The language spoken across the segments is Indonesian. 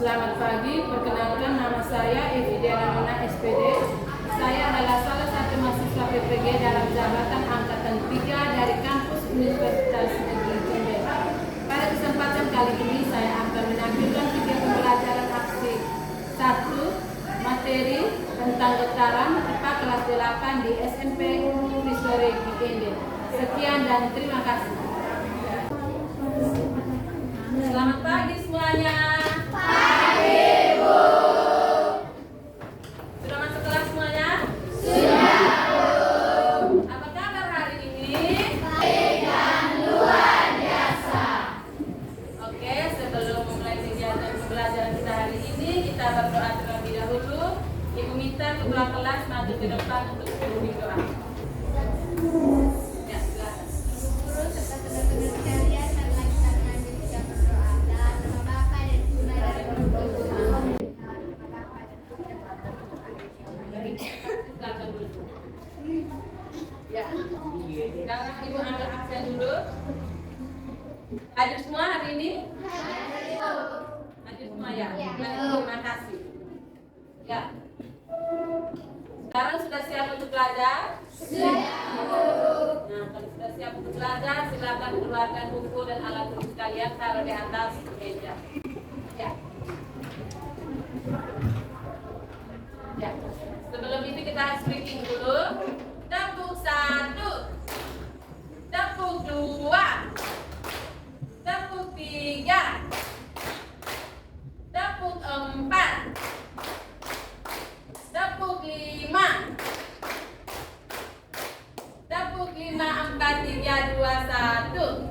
Selamat pagi, perkenalkan nama saya Evidiana Nona SPD. Saya adalah salah satu mahasiswa PPG dalam jabatan angkatan 3 dari kampus Universitas Negeri Jember. Pada kesempatan kali ini saya akan menampilkan video pembelajaran aksi 1 materi tentang getaran IPA kelas 8 di SMP Kristoregi Ende. Sekian dan terima kasih. Selamat pagi semuanya. Kita berdoa terlebih dahulu. Ibu minta ketua kelas maju ke depan untuk berdoa. Ya, silakan. Guru serta teman-teman sekalian, marilah kita mengambil siap berdoa. Dalam nama Bapa dan Putra dan Roh Kudus. Ya. Sekarang Ibu ambil absen dulu. Hadir semua hari ini? Hadir semua ya? Terima kasih. Ya. Sekarang sudah siap untuk belajar? Siap. Nah, kalau sudah siap untuk belajar, silakan keluarkan buku dan alat tulis kalian, taruh di atas meja. Ya. Ya. Sebelum itu kita speaking dulu. Tepuk 1, tepuk 2, tepuk 3, tepuk 4, tepuk 5, tepuk 5, 4, 3, 2, 1.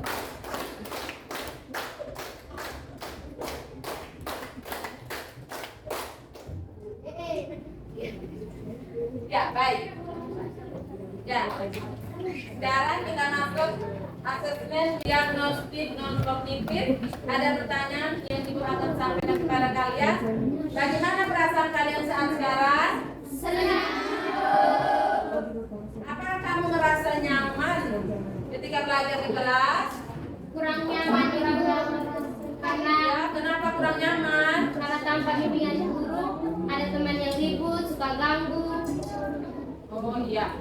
Ya, baik. Ya, sekarang kita masuk asesmen diagnostik non kognitif. Ada pertanyaan yang Ibu akan sampaikan kepada kalian. Bagaimana perasaan kalian saat sekarang? Senang. Apakah kamu merasa nyaman ketika belajar di kelas? Kurang nyaman. Karena Ya, kenapa kurang nyaman? tanpa bimbingan guru, ada teman yang ribut, suka ganggu. Oh iya.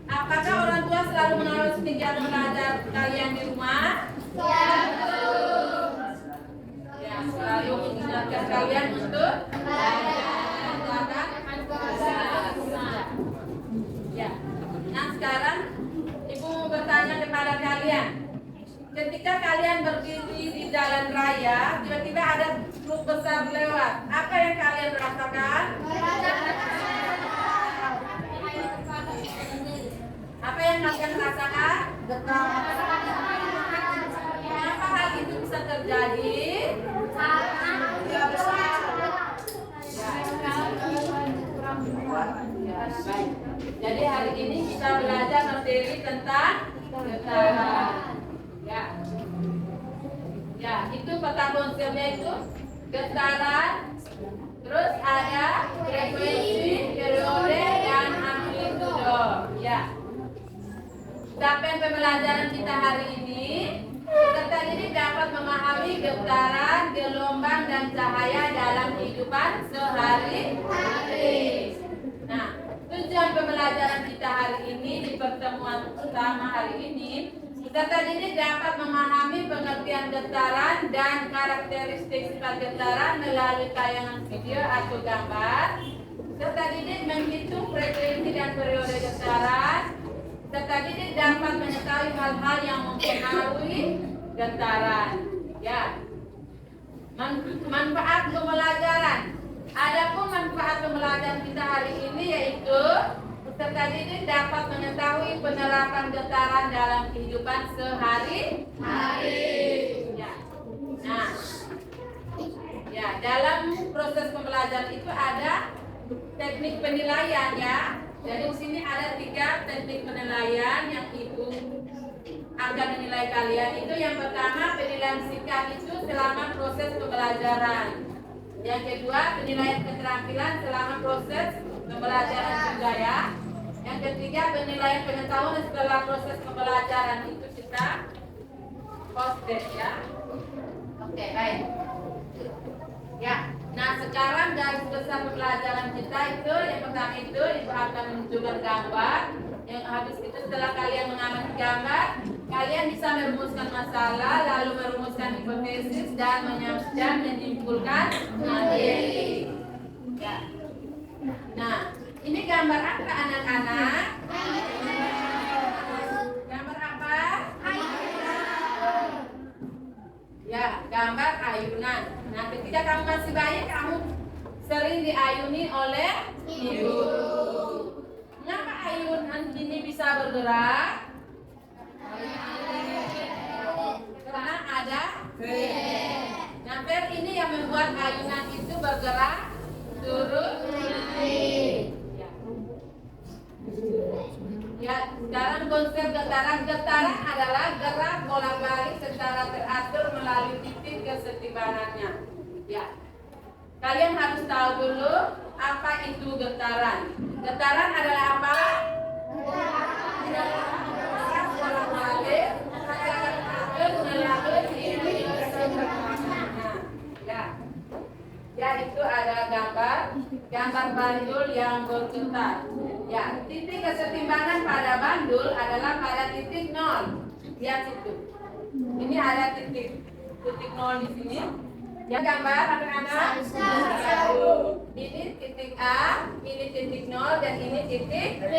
Apakah orang tua selalu mengawasi kegiatan belajar kalian di rumah? Ya, selalu mengingatkan kalian untuk belajar. Ya. Nah, sekarang Ibu mau bertanya kepada kalian. Ketika kalian berdiri di jalan raya, tiba-tiba ada truk besar lewat. Apa yang kalian rasakan? Apa yang kalian rasakan? Kenapa hal itu bisa terjadi? Baik. Jadi hari ini kita belajar materi tentang getaran. Ya. Ya, itu peta ponselnya itu getaran. Terus ada frekuensi, periode, dan amplitudo. Ya. Capaian pembelajaran kita hari ini, peserta didik dapat memahami getaran, gelombang, dan cahaya dalam kehidupan sehari-hari. Nah, tujuan pembelajaran kita hari ini di pertemuan utama hari ini, peserta didik dapat memahami pengertian getaran dan karakteristik sifat getaran melalui tayangan video atau gambar. Peserta didik menghitung frekuensi dan periode getaran. Peserta didik dapat mengetahui hal-hal yang mempengaruhi getaran. Ya. Manfaat pembelajaran. Adapun manfaat pembelajaran kita hari ini yaitu peserta didik dapat mengetahui penerapan getaran dalam kehidupan sehari-hari. Ya. Nah, ya, dalam proses pembelajaran itu ada teknik penilaian ya. Jadi di sini ada 3 teknik penilaian yang Ibu akan menilai kalian. Itu yang pertama, penilaian sikap itu selama proses pembelajaran. Yang kedua, penilaian keterampilan selama proses pembelajaran juga ya. Yang ketiga, penilaian pengetahuan setelah proses pembelajaran. Itu kita post-it ya. Oke, baik. Ya. garis besar pembelajaran kita itu yang pertama itu Ibu akan menunjukkan gambar. Yang habis itu setelah kalian mengamati gambar, kalian bisa merumuskan masalah, lalu merumuskan hipotesis dan menyimpulkan materi. Ya. Nah, ini gambar apa anak-anak? Gambar apa? Ya, gambar ayunan. Nah, ketika kamu masih bayi, kamu sering diayuni oleh ibu. Mengapa ayunan ini bisa bergerak? Karena ada rem. Nah, rem ini yang membuat ayunan itu bergerak turun naik. Ya, dalam konsep getaran adalah gerak bolak-balik secara teratur melalui titik kesetimbangannya. Ya, kalian harus tahu dulu apa itu getaran. Getaran adalah apa? Gerak bolak-balik secara teratur melalui titik kesetimbangannya. Ya. Ya, itu ada gambar bandul yang bergetar. Ya, titik kesetimbangan pada bandul adalah pada titik 0. Lihat situ. Ini ada titik 0 di sini. Ya, gambar anak-anak. Ini titik A, ini titik 0 dan ini titik B.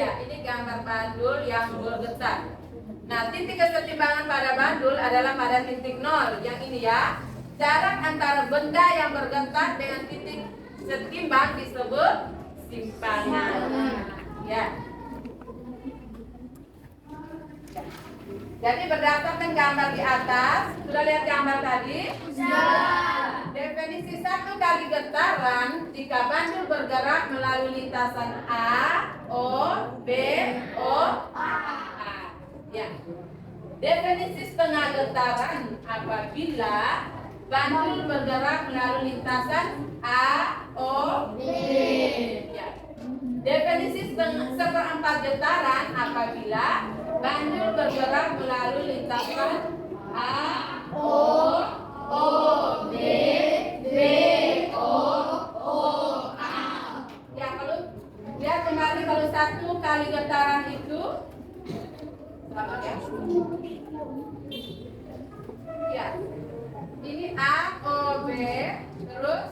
Ya, ini gambar bandul yang bergetar. Nah, titik kesetimbangan pada bandul adalah pada titik 0. Yang ini ya. Jarak antara benda yang bergetar dengan titik setimbang disebut simpangan. Ya. Jadi berdasarkan gambar di atas, sudah lihat gambar tadi? Sudah. Definisi satu kali getaran jika bandul bergerak melalui lintasan A, O, B, O, A. Ya. Definisi setengah getaran apabila bandul bergerak melalui lintasan A, O, B. Ya. Definisi seperempat getaran apabila bandul bergerak melalui lintasan A, O, B, O, A. Ya, kalau lihat kembali kalau satu kali getaran itu apa ya? Ya. Ini A, O, B, terus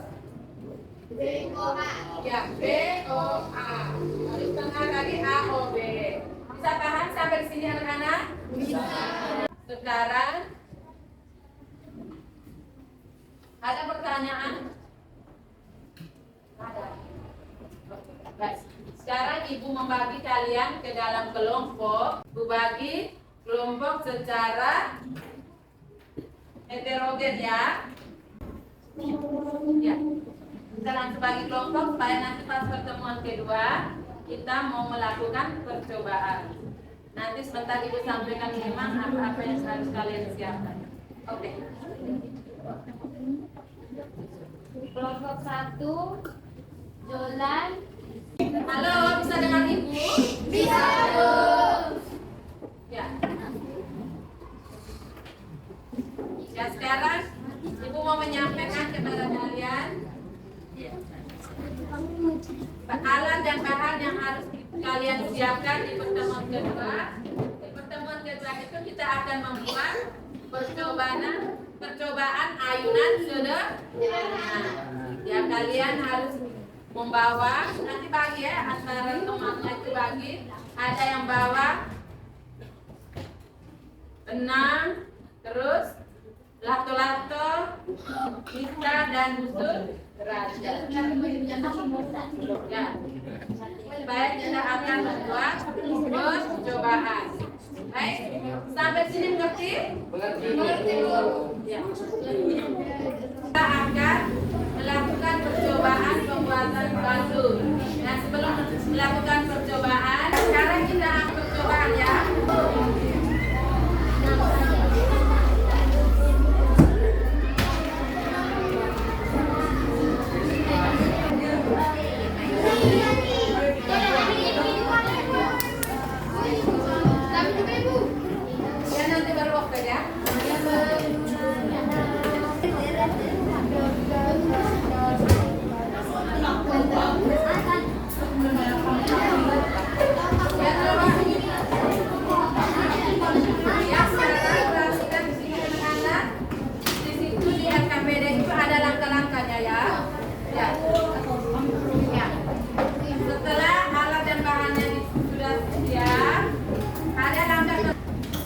B, O, A. Ya, B, O, A. Lalu tengah tadi A, O, B. Bisa paham sampai di sini anak-anak? Bisa. Sekarang ada pertanyaan? Ada. Baik. Sekarang ibu membagi kalian ke dalam kelompok. Ibu bagi kelompok secara heterogen ya. Ya. Kita langsung bagi kelompok supaya nanti pas pertemuan kedua kita mau melakukan percobaan. Nanti sebentar ibu sampaikan memang apa yang harus kalian siapkan. Oke. Kelompok 1, Jolan. Halo, bisa dengar ibu? Bisa, Bu. Ya. Ya, sekarang ibu mau menyampaikan kepada kalian alat dan bahan yang harus kalian siapkan di pertemuan kedua. Di pertemuan kedua itu kita akan membuat percobaan ayunan sederhana. Ya, kalian harus membawa, nanti bagi ya antara temannya itu bagi. Ada yang bawa benang, terus lato-lato, pita dan busur derajat. Ya, baik kita akan membuat percobaan. Baik, sampai sini mengerti? Mengerti Bu. Ya. Kita akan melakukan percobaan pembuatan bandul. Nah, sebelum melakukan percobaan, sekarang kita akan percobaan ya. Ya, nanti baru waktu ya. Ya. Ya. Setelah alat dan bahannya sudah siap, ada langkah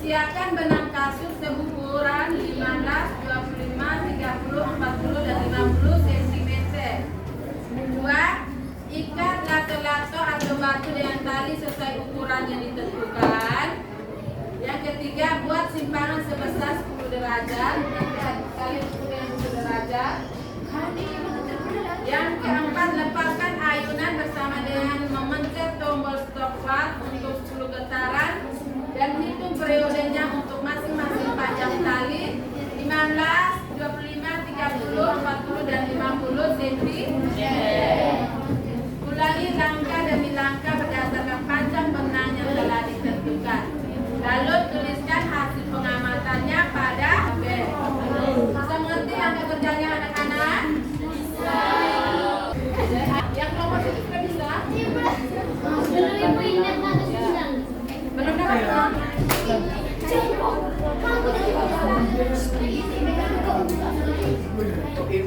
siapkan benang kasur seukuran 15, 25, 30, 40, dan 50 cm. 2. Ikat lato-lato atau batu dengan tali sesuai ukuran yang ditentukan. Yang ketiga, buat simpangan sebesar 10 derajat. Kali 10 derajat. Yang keempat, lepaskan ayunan bersama dengan memencet tombol stop start untuk 10 getaran dan hitung periodenya untuk masing-masing panjang tali 15, 25, 30, 40, dan 50 cm. Ulangi langkah demi langkah berdasarkan panjang benang yang telah ditentukan. Lalu tuliskan hasil pengamatannya pada tabel. Bisa mengerti langkah kerjanya anak-anak? Yang nomor itu sudah bisa? Belum dapat? Oke,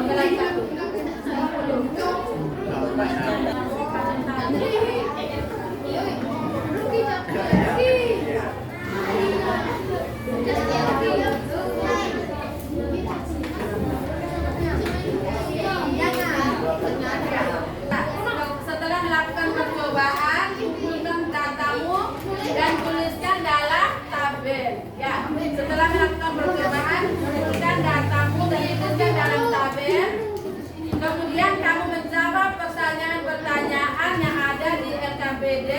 Lagi satu. Setelah melakukan percobaan, kumpulkan datamu dan tuliskan dalam tabel. Ya, setelah melakukan percobaan, kumpulkan datamu dan tuliskan dalam tabel. Kemudian kamu menjawab pertanyaan-pertanyaan yang ada di LKPD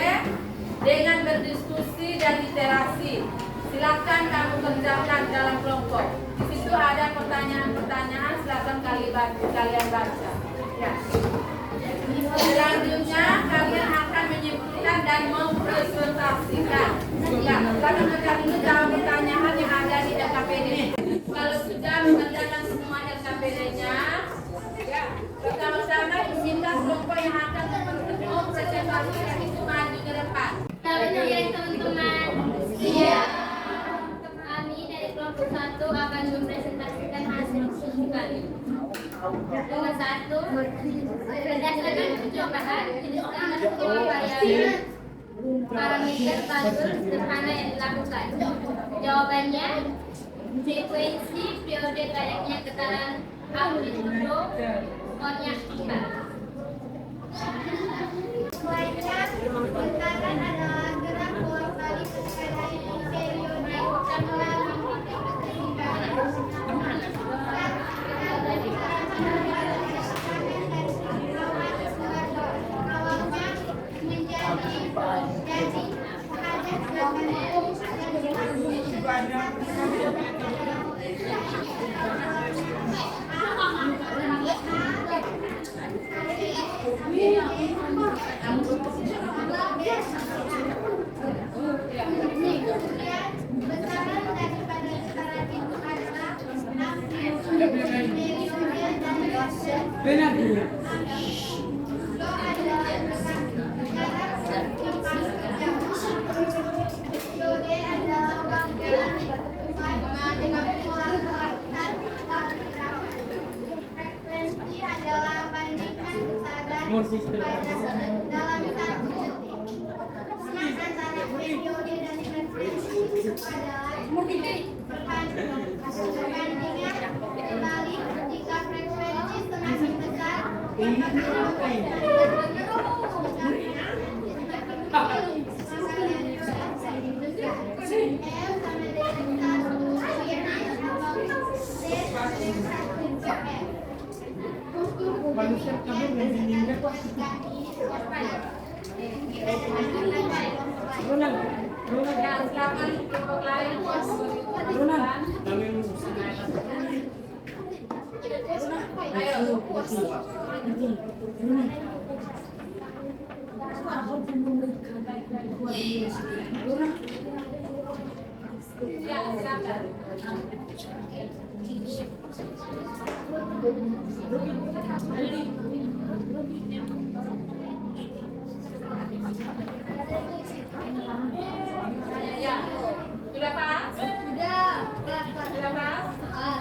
dengan berdiskusi dan literasi. Silakan kamu kerjakan dalam kelompok. Di situ ada pertanyaan-pertanyaan, silakan kalian baca. Ya. Selanjutnya kalian akan menyimpulkan dan mempresentasikan. Ya, silakan baca dulu jawab pertanyaan yang ada di LKPD. Kalau sudah mengerjakan semua LKPD-nya, ya, bersama-sama izinkan kelompok yang akan mempresentasikan itu maju ke depan. Teman-teman, siap. Kami dari kelompok 1 akan mempresentasikan hasil kesulitan. Nomor 1, berdasarkan percobaan, jeniskan semua variabel parameter bubble sederhana yang dilakukan. Jawabannya, frekuensi periode kayaknya getaran amplitudo konyak 4. Getaran adalah gerak bolak balik dari periode dalam 1 detik. Selang antara periode dan frekuensi adalah perbandingan terbalik jika frekuensi semakin besar Sudah pas? Sudah pas?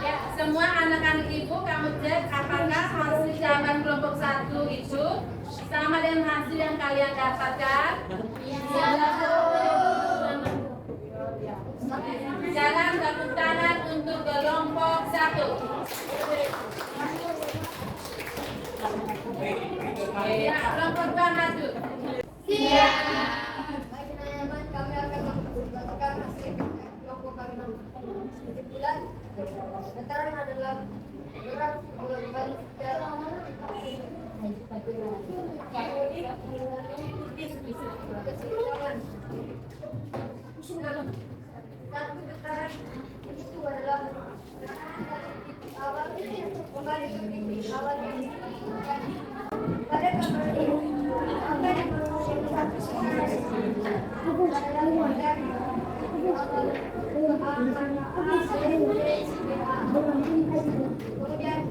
Ya, semua anak-anak ibu kamu cek apakah hasil jawaban kelompok 1 itu sama dengan hasil yang kalian dapatkan? Jalan tepuk tangan untuk kelompok 1. Ya, kelompok 2 maju. Siap. Kami akan memperlihatkan hasil kelompok kami. Kesimpulan, getaran adalah gerak bolak balik secara kesimpulan. Satu getaran itu adalah awal kembali ke titik awal yang pada gambar ini apa yang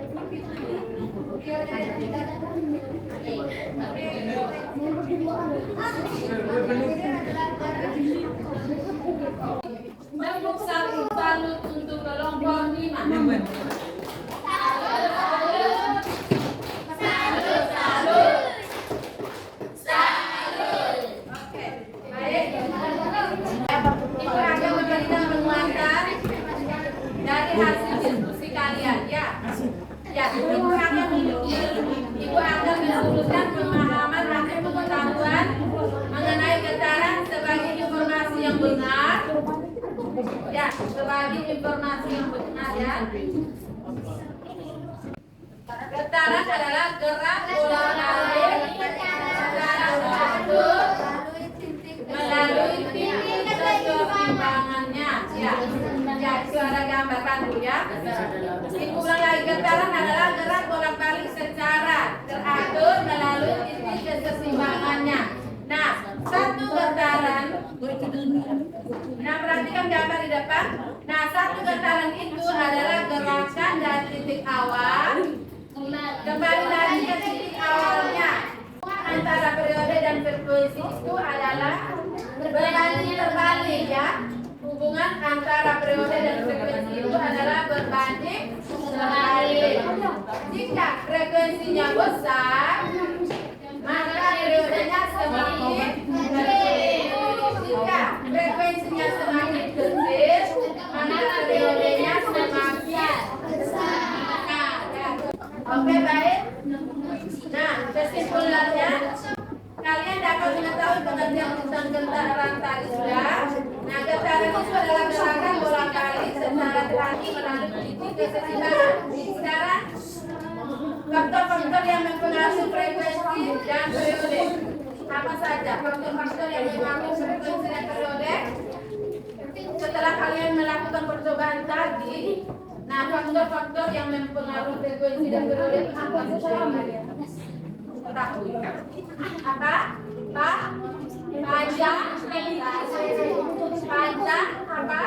kemudian Tepuk salut untuk kelompok 5. Ibu akan memberikan penguatan dari hasil diskusi kalian, ya. Ya, ibu akan menyebutkan pemahaman atau pengetahuan mengenai getaran sebagai informasi yang benar. Ya, sebagai informasi yang benar, ya. Getaran adalah gerak bola air secara teratur melalui titik keseimbangannya. Ya, itu ada gambaran dulu, ya. Ibu ulang lagi, getaran adalah gerak bolak-balik secara teratur melalui titik keseimbangannya. Nah, satu getaran. Nah, perhatikan gambar di depan. Nah, satu getaran itu adalah gerakan dari titik awal kembali lagi ke titik awalnya. Antara periode dan frekuensi itu adalah berbanding terbalik, ya. Hubungan antara periode dan frekuensi itu adalah berbanding terbalik. Jika frekuensinya besar, maka periodenya semakin kecil. Jika frekuensinya semakin kecil, maka periodenya semakin besar. Oke, baik. Nah, kesimpulannya, kalian dapat mengetahui pengertian tentang getaran tadi sudah. Nah, getaran itu adalah gerakan bolak-balik secara teratur melalui titik keseimbangan. Sekarang, faktor-faktor yang mempengaruhi frekuensi dan periode. Apa saja faktor-faktor yang mempengaruhi frekuensi dan periode? Setelah kalian melakukan percobaan tadi, nah, faktor-faktor yang mempengaruhi frekuensi dan periode itu apa saja? Ketahui. Apa? Panjang, apa?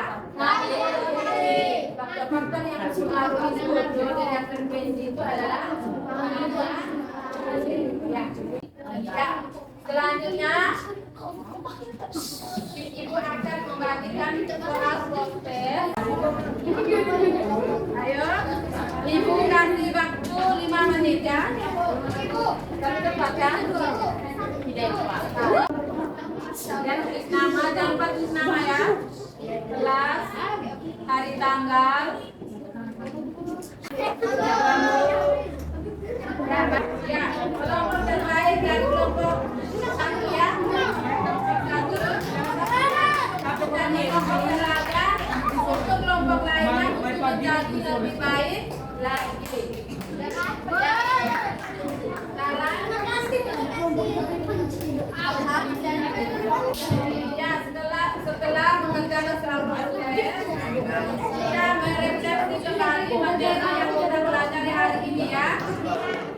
Faktor-faktor yang mempengaruhi periode dan frekuensi itu adalah ya. Selanjutnya, Ibu akan membagikan soal prospek. Ayo, Ibu kasih waktu 5 menit, ya. Kami tempatkan. Dan tulis nama, jangan lupa tulis nama, ya. Kelas, hari tanggal. Ya, kelompok terbaik dari kelompok satu, ya. Untuk kelompok lainnya untuk menjadi lebih baik lagi. Ya, setelah mengerjakan soal proses, kita merefleksi kembali materi yang kita pelajari hari ini, ya.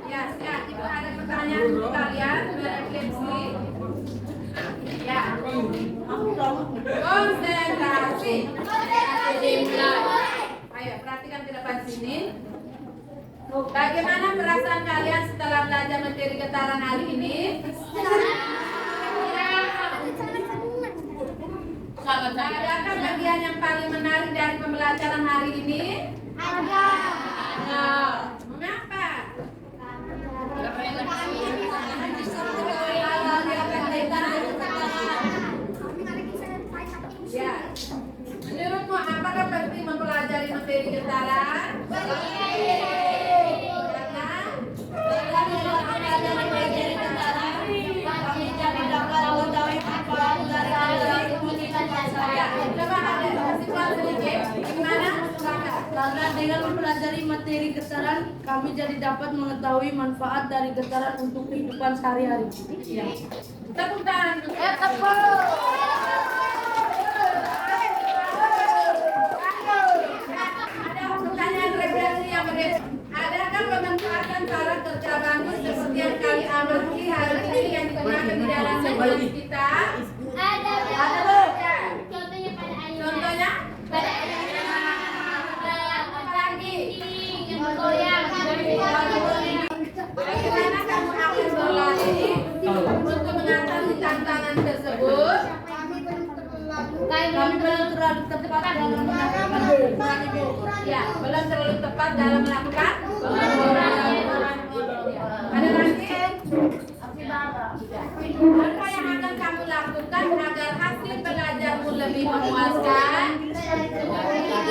Ya, Ibu ada pertanyaan untuk kalian, merefleksi. Ya. Konsentrasi. Ayo, perhatikan ke depan sini. Bagaimana perasaan kalian setelah belajar materi getaran hari ini? Adakah bagian yang paling menarik dari pembelajaran hari ini? Ada. Mengapa? Ya. Menurutmu apakah penting mempelajari materi getaran? Karena dengan mempelajari materi getaran, kami jadi dapat mengetahui manfaat dari getaran untuk kehidupan sehari-hari. Ya. Tepuk tangan. Ada pertanyaan refleksi yang berbeda. Adakah pemanfaatan cara kerja bagus seperti yang kali amati hari ini yang digunakan di dalam sekolah kita? Ada. Contohnya? Contohnya pada apalagi yang goyang. terlalu tepat dalam melakukan Quran Ibu. Ya, belum terlalu tepat dalam melakukan pengaturan. Ada lagi? Apa yang akan kamu lakukan agar hasil belajarmu lebih memuaskan?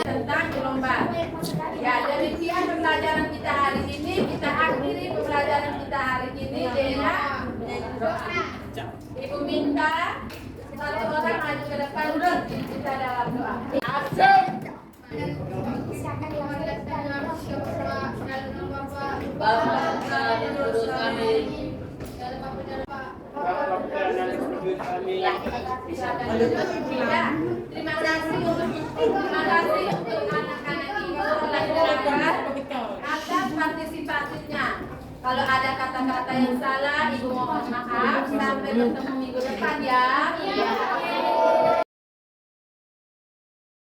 Tentang gelombang. Ya, demikian pembelajaran kita hari ini. Kita akhiri pembelajaran kita hari ini dengan doa. Ibu minta satu orang maju ke depan kita dalam doa. Terima kasih untuk anak-anak ibu atas partisipatifnya. Kalau ada kata-kata yang salah, ibu mohon maaf. Sampai bertemu minggu depan ya.